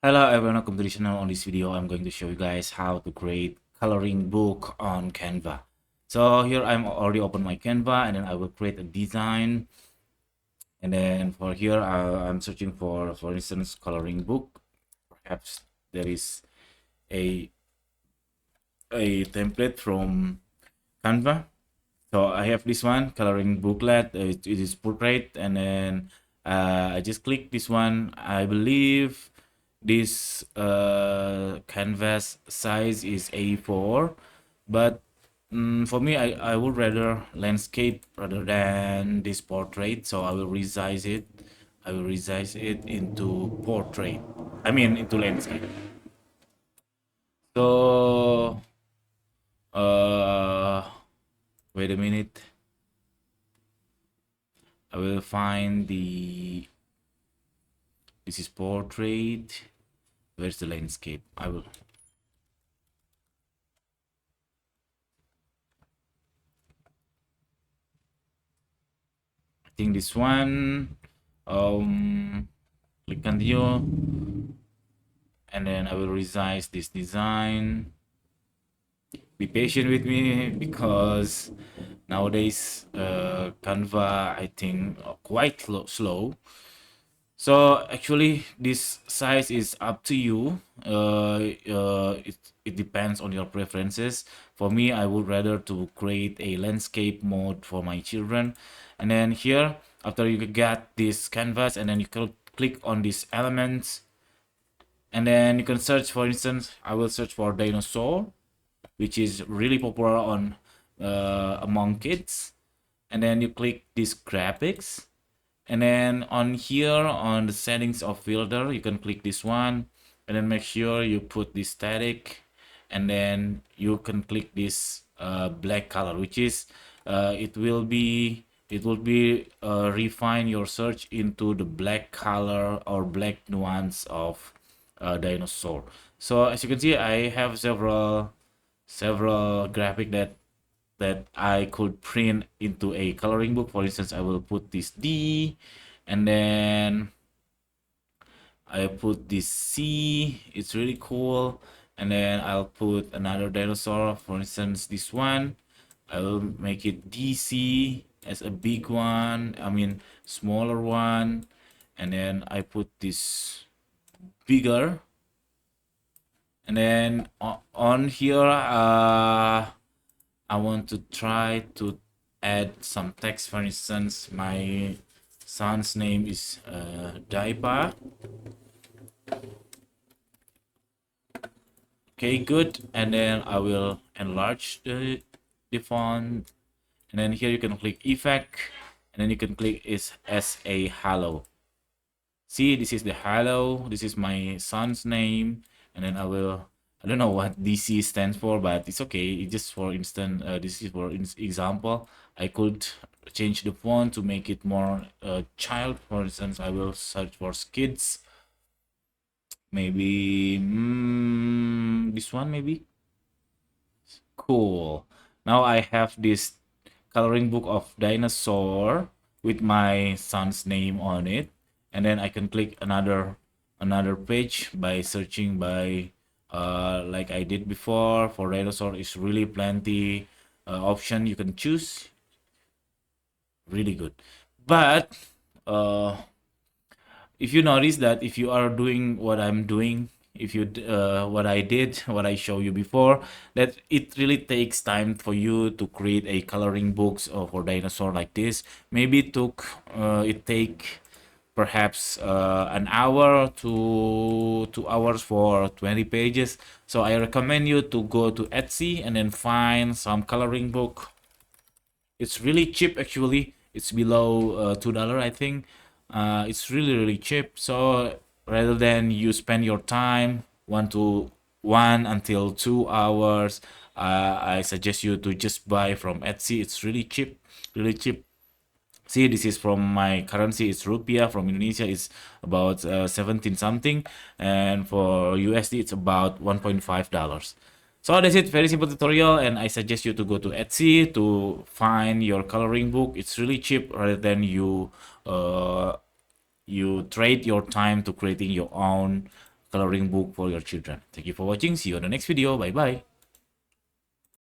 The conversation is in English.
Hello everyone, welcome to the channel. On this video, I'm going to show you guys how to create coloring book on Canva. So here I'm already open my Canva, and then I will create a design. And then for here, I'm searching for instance, coloring book. Perhaps there is a template from Canva. So I have this one, coloring booklet. It is portrait, and then I just click this one. I believe this canvas size is A4, but for me, I would rather landscape rather than this portrait. So I will resize it. I will resize it into portrait. I mean into landscape. So uh, wait a minute. I will find the this is portrait. Where's the landscape? I think this one. Click continue, and then I will resize this design. Be patient with me because nowadays Canva, I think, quite slow. So actually, this size is up to you. It depends on your preferences. For me, I would rather to create a landscape mode for my children. And then here, after you get this canvas, and then you can click on these elements, and then you can search. For instance, I will search for dinosaur, which is really popular on among kids. And then you click this graphics, and then on here on the settings of filter, you can click this one, and then make sure you put this static, and then you can click this black color, which is it will be refine your search into the black color or black nuance of dinosaur. So as you can see, I have several graphic that I could print into a coloring book. For instance, I will put this D, and then I put this C. It's really cool. And then I'll put another dinosaur. For instance, this one. I will make it DC as a big one. I mean, smaller one. And then I put this bigger. And then on here, I want to try to add some text. For instance, my son's name is Daipa. Okay, good. And then I will enlarge the font. And then here you can click effect, and then you can click is as a hello. See, this is the hello. This is my son's name. And then I don't know what DC stands for, but it's okay. It's just for instance, this is for example. I could change the font to make it more child. For instance, I will search for kids. Maybe this one, maybe. Cool. Now I have this coloring book of dinosaur with my son's name on it, and then I can click another page by searching by like I did before. For dinosaur is really plenty option you can choose. Really good. But uh if you notice that if you are doing what I'm doing, if you what I did, what I show you before, that it really takes time for you to create a coloring books for dinosaur like this. Maybe it take perhaps an hour to 2 hours for 20 pages. So I recommend you to go to Etsy and then find some coloring book. It's really cheap actually. It's below $2, I think. It's really cheap. So rather than you spend your time 1 until 2 hours, I suggest you to just buy from Etsy. It's really cheap, really cheap. See, this is from my currency. It's rupiah. From Indonesia, it's about 17 something, and for USD, it's about $1.5. So that's it. Very simple tutorial, and I suggest you to go to Etsy to find your coloring book. It's really cheap rather than you trade your time to creating your own coloring book for your children. Thank you for watching. See you on the next video. Bye bye.